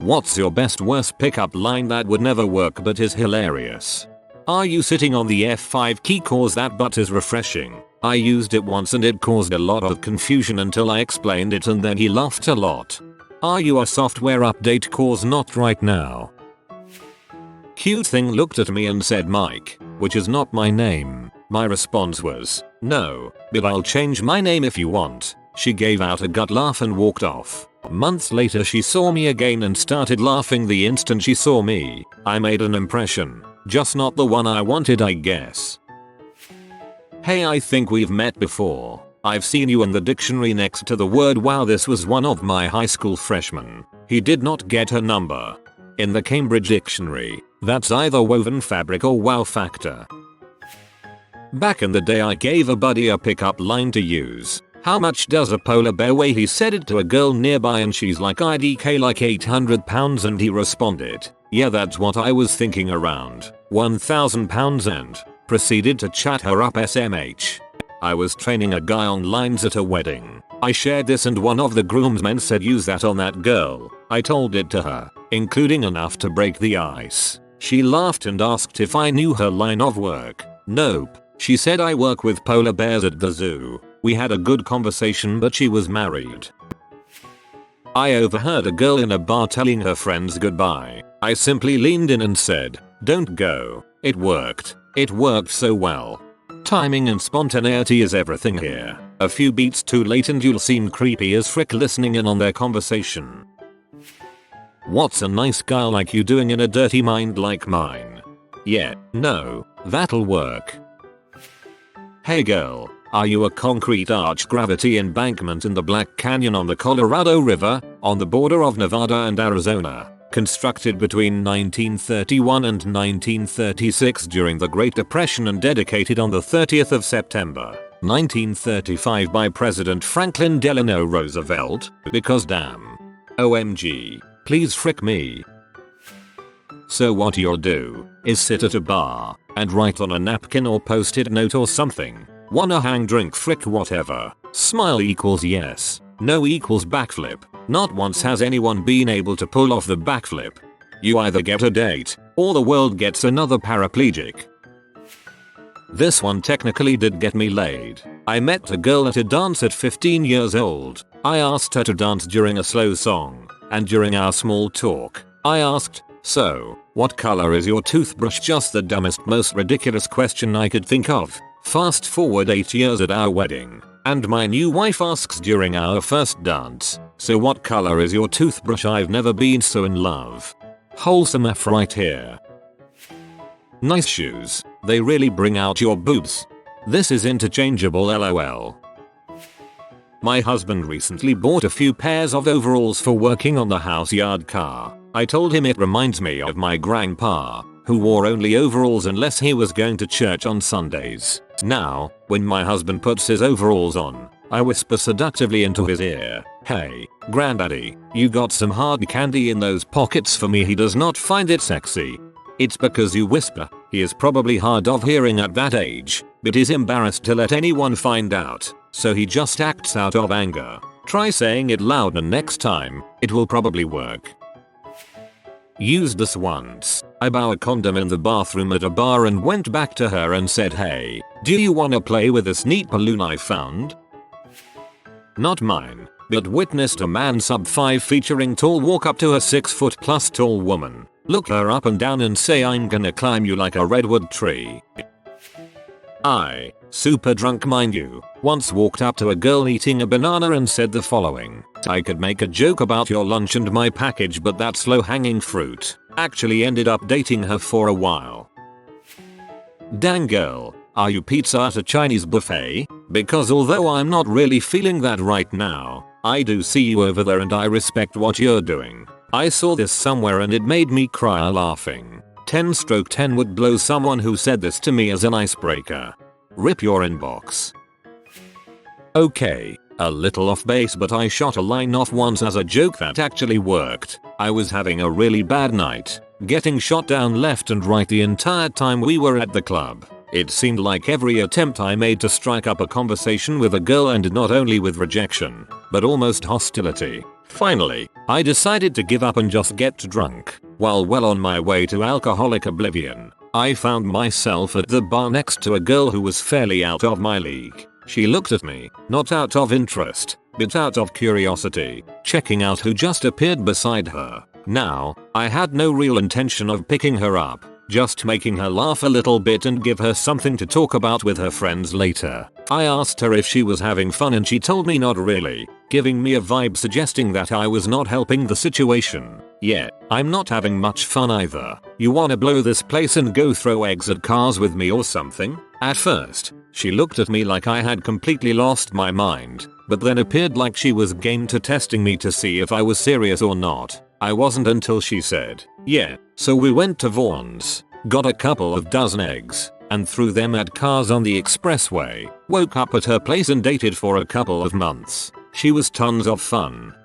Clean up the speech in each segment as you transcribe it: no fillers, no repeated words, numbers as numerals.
What's your best worst pickup line that would never work but is hilarious? Are you sitting on the F5 key cause that but is refreshing? I used it once and it caused a lot of confusion until I explained it and then he laughed a lot. Are you a software update cause not right now? Cute thing looked at me and said Mike, which is not my name. My response was, no, but I'll change my name if you want. She gave out a gut laugh and walked off. Months later she saw me again and started laughing the instant she saw me. I made an impression, just not the one I wanted I guess. Hey, I think we've met before. I've seen you in the dictionary next to the word wow. This was one of my high school freshmen. He did not get her number. In the Cambridge dictionary, that's either woven fabric or wow factor. Back in the day I gave a buddy a pickup line to use. How much does a polar bear weigh? He said it to a girl nearby and she's like IDK like 800 pounds and he responded, yeah that's what I was thinking, around 1,000 pounds, and proceeded to chat her up SMH. I was training a guy on lines at a wedding. I shared this and one of the groomsmen said use that on that girl. I told it to her, including enough to break the ice. She laughed and asked if I knew her line of work. Nope. She said I work with polar bears at the zoo. We had a good conversation but she was married. I overheard a girl in a bar telling her friends goodbye. I simply leaned in and said, don't go. It worked. It worked so well. Timing and spontaneity is everything here. A few beats too late and you'll seem creepy as frick listening in on their conversation. What's a nice guy like you doing in a dirty mind like mine? Yeah, no, that'll work. Hey girl, are you a concrete arch gravity embankment in the Black Canyon on the Colorado River, on the border of Nevada and Arizona, constructed between 1931 and 1936 during the Great Depression and dedicated on the 30th of September, 1935 by President Franklin Delano Roosevelt? Because damn. OMG, please frick me. So what you'll do is sit at a bar and write on a napkin or post-it note or something. Wanna hang, drink, frick, whatever. Smile equals yes. No equals backflip. Not once has anyone been able to pull off the backflip. You either get a date or the world gets another paraplegic. This one technically did get me laid. I met a girl at a dance at 15 years old. I asked her to dance during a slow song, and during our small talk, I asked, so, what color is your toothbrush? Just the dumbest, most ridiculous question I could think of. Fast forward 8 years at our wedding, and my new wife asks during our first dance, so what color is your toothbrush? I've never been so in love. Wholesome F right here. Nice shoes. They really bring out your boobs. This is interchangeable LOL. My husband recently bought a few pairs of overalls for working on the house yard car. I told him it reminds me of my grandpa, who wore only overalls unless he was going to church on Sundays. Now, when my husband puts his overalls on, I whisper seductively into his ear, hey, granddaddy, you got some hard candy in those pockets for me. He does not find it sexy. It's because you whisper. He is probably hard of hearing at that age, but is embarrassed to let anyone find out, so he just acts out of anger. Try saying it louder next time, it will probably work. Used this once. I bought a condom in the bathroom at a bar and went back to her and said, hey, do you wanna play with this neat balloon I found? Not mine, but witnessed a man sub 5 featuring tall walk up to a 6 foot plus tall woman, look her up and down and say, I'm gonna climb you like a redwood tree. I, super drunk mind you, once walked up to a girl eating a banana and said the following, I could make a joke about your lunch and my package, but that low hanging fruit. Actually ended up dating her for a while. Dang girl, are you pizza at a Chinese buffet? Because although I'm not really feeling that right now, I do see you over there and I respect what you're doing. I saw this somewhere and it made me cry laughing. 10/10 would blow someone who said this to me as an icebreaker. Rip your inbox. Okay, a little off base, but I shot a line off once as a joke that actually worked. I was having a really bad night, getting shot down left and right the entire time we were at the club. It seemed like every attempt I made to strike up a conversation with a girl ended not only with rejection, but almost hostility. Finally, I decided to give up and just get drunk. While well on my way to alcoholic oblivion, I found myself at the bar next to a girl who was fairly out of my league. She looked at me, not out of interest, but out of curiosity, checking out who just appeared beside her. Now, I had no real intention of picking her up, just making her laugh a little bit and give her something to talk about with her friends later. I asked her if she was having fun and she told me not really, giving me a vibe suggesting that I was not helping the situation. Yeah, I'm not having much fun either. You wanna blow this place and go throw eggs at cars with me or something? At first, she looked at me like I had completely lost my mind, but then appeared like she was game to testing me to see if I was serious or not. I wasn't until she said, yeah, so we went to Vaughn's, got a couple of dozen eggs, and threw them at cars on the expressway, woke up at her place and dated for a couple of months. She was tons of fun.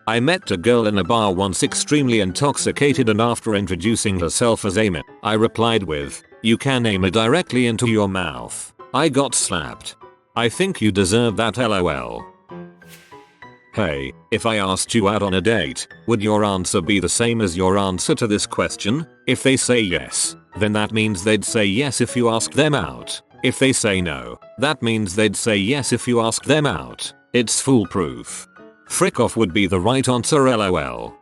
I met a girl in a bar once extremely intoxicated, and after introducing herself as Amy, I replied with, "You can aim it directly into your mouth." I got slapped. I think you deserve that, lol. Hey, if I asked you out on a date, would your answer be the same as your answer to this question? If they say yes, then that means they'd say yes if you ask them out. If they say no, that means they'd say yes if you ask them out. It's foolproof. Frick off would be the right answer, lol.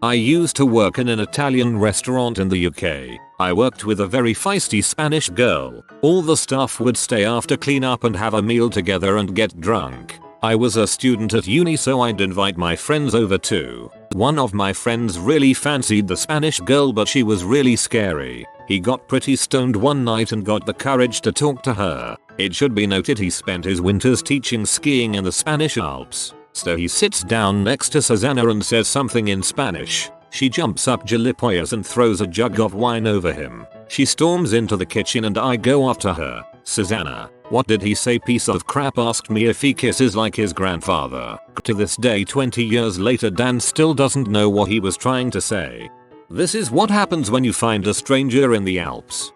I used to work in an Italian restaurant in the UK. I worked with a very feisty Spanish girl. All the staff would stay after clean up and have a meal together and get drunk. I was a student at uni, so I'd invite my friends over too. One of my friends really fancied the Spanish girl, but she was really scary. He got pretty stoned one night and got the courage to talk to her. It should be noted he spent his winters teaching skiing in the Spanish Alps. So he sits down next to Susanna and says something in Spanish. She jumps up gilipollas and throws a jug of wine over him. She storms into the kitchen and I go after her. "Susanna, what did he say, piece of crap?" asked me if he kisses like his grandfather. To this day, 20 years later, Dan still doesn't know what he was trying to say. This is what happens when you find a stranger in the Alps.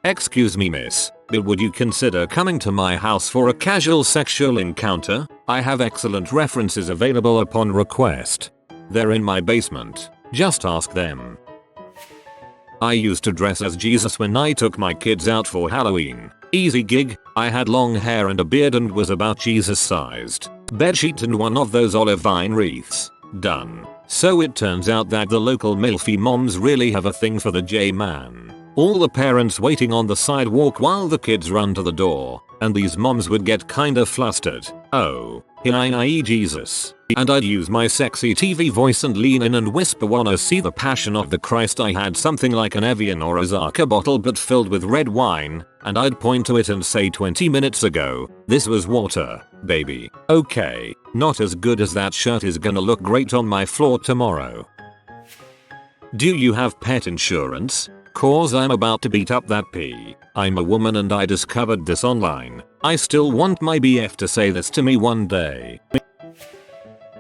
"Excuse me, miss, but would you consider coming to my house for a casual sexual encounter? I have excellent references available upon request. They're in my basement. Just ask them." I used to dress as Jesus when I took my kids out for Halloween. Easy gig. I had long hair and a beard and was about Jesus sized. Bedsheet and one of those olive vine wreaths. Done. So it turns out that the local MILFy moms really have a thing for the J-man. All the parents waiting on the sidewalk while the kids run to the door, and these moms would get kinda flustered. "Oh, hi Jesus." And I'd use my sexy TV voice and lean in and whisper, "Wanna see the Passion of the Christ?" I had something like an Evian or a Zarka bottle but filled with red wine, and I'd point to it and say, "20 minutes ago, this was water, baby." Okay, not as good as that shirt is gonna look great on my floor tomorrow. Do you have pet insurance? Cause I'm about to beat up that pee. I'm a woman and I discovered this online. I still want my BF to say this to me one day.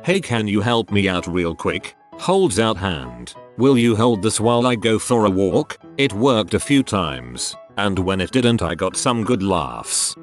"Hey, can you help me out real quick?" Holds out hand. "Will you hold this while I go for a walk?" It worked a few times, and when it didn't I got some good laughs.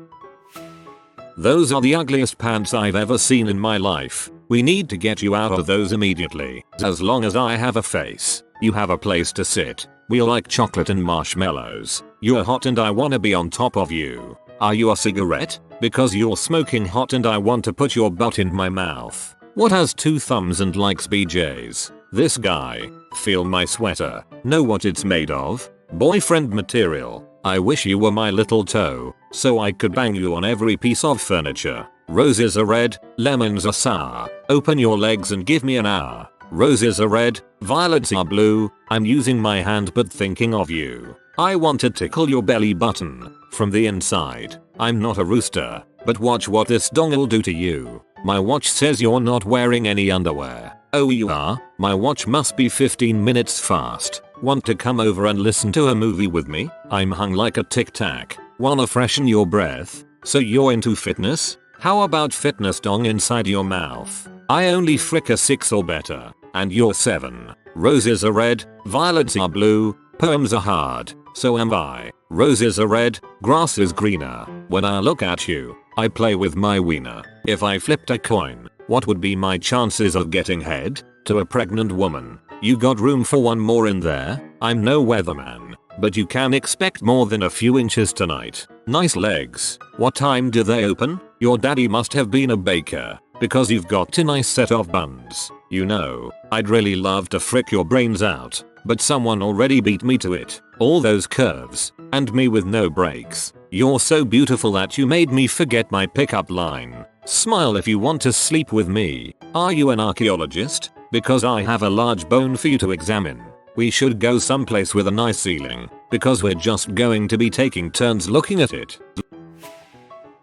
Those are the ugliest pants I've ever seen in my life. We need to get you out of those immediately. As long as I have a face, you have a place to sit. We like chocolate and marshmallows. You're hot and I wanna be on top of you. Are you a cigarette? Because you're smoking hot and I want to put your butt in my mouth. What has 2 thumbs and likes BJs? This guy. Feel my sweater. Know what it's made of? Boyfriend material. I wish you were my little toe, so I could bang you on every piece of furniture. Roses are red, lemons are sour. Open your legs and give me an hour. Roses are red, violets are blue. I'm using my hand but thinking of you. I want to tickle your belly button from the inside. I'm not a rooster, but watch what this dong'll do to you. My watch says you're not wearing any underwear. Oh, you are? My watch must be 15 minutes fast. Want to come over and listen to a movie with me? I'm hung like a tic tac. Wanna freshen your breath? So you're into fitness? How about fitness dong inside your mouth? I only frick a 6 or better. And you're 7. Roses are red, violets are blue, poems are hard, so am I. Roses are red, grass is greener. When I look at you, I play with my wiener. If I flipped a coin, what would be my chances of getting head? To a pregnant woman. You got room for one more in there? I'm no weatherman, but you can expect more than a few inches tonight. Nice legs. What time do they open? Your daddy must have been a baker, because you've got a nice set of buns. You know, I'd really love to frick your brains out, but someone already beat me to it. All those curves, and me with no brakes. You're so beautiful that you made me forget my pickup line. Smile if you want to sleep with me. Are you an archaeologist? Because I have a large bone for you to examine. We should go someplace with a nice ceiling, because we're just going to be taking turns looking at it.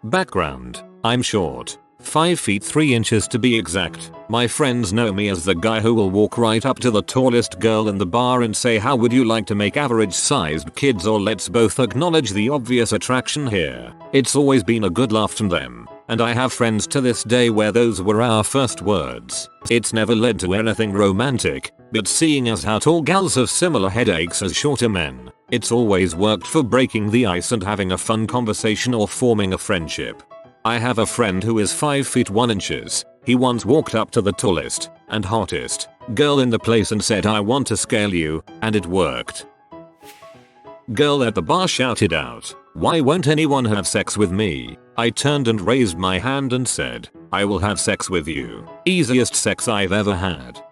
Background. I'm short. 5 feet 3 inches to be exact. My friends know me as the guy who will walk right up to the tallest girl in the bar and say, how would you like to make average sized kids, or let's both acknowledge the obvious attraction here. It's always been a good laugh from them, and I have friends to this day where those were our first words. It's never led to anything romantic, but seeing as how tall gals have similar headaches as shorter men, it's always worked for breaking the ice and having a fun conversation or forming a friendship. I have a friend who is 5 feet 1 inches. He once walked up to the tallest and hottest girl in the place and said, I want to scale you, and it worked. Girl at the bar shouted out, why won't anyone have sex with me? I turned and raised my hand and said, I will have sex with you. Easiest sex I've ever had.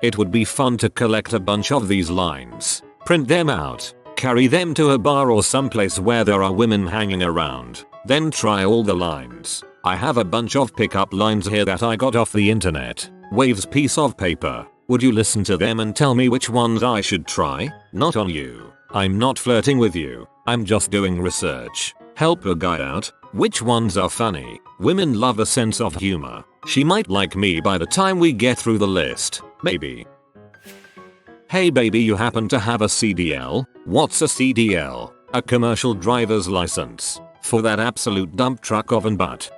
It would be fun to collect a bunch of these lines, print them out, carry them to a bar or someplace where there are women hanging around, then try all the lines. I have a bunch of pickup lines here that I got off the internet. Waves piece of paper. Would you listen to them and tell me which ones I should try? Not on you. I'm not flirting with you. I'm just doing research. Help a guy out. Which ones are funny? Women love a sense of humor. She might like me by the time we get through the list. Maybe. Hey baby, you happen to have a CDL? What's a CDL? A commercial driver's license. For that absolute dump truck of an butt.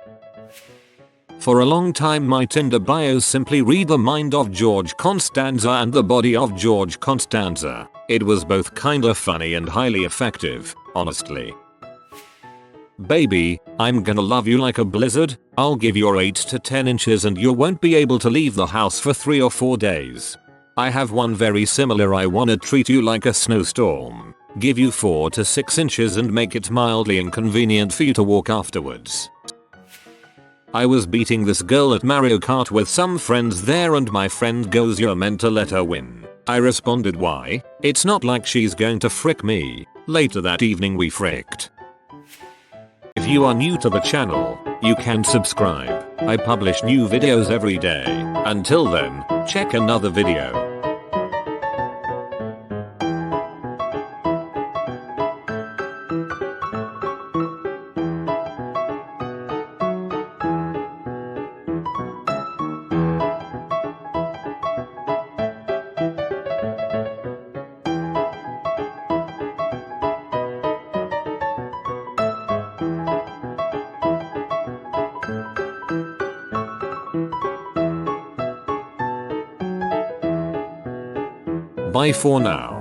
For a long time my Tinder bios simply read the mind of George Costanza and the body of George Costanza. It was both kinda funny and highly effective, honestly. Baby, I'm gonna love you like a blizzard. I'll give you 8 to 10 inches and you won't be able to leave the house for 3 or 4 days. I have one very similar. I wanna treat you like a snowstorm. Give you 4 to 6 inches and make it mildly inconvenient for you to walk afterwards. I was beating this girl at Mario Kart with some friends there and my friend goes, you're meant to let her win. I responded, why? It's not like she's going to frick me. Later that evening we fricked. If you are new to the channel, you can subscribe. I publish new videos every day. Until then, check another video. Bye for now.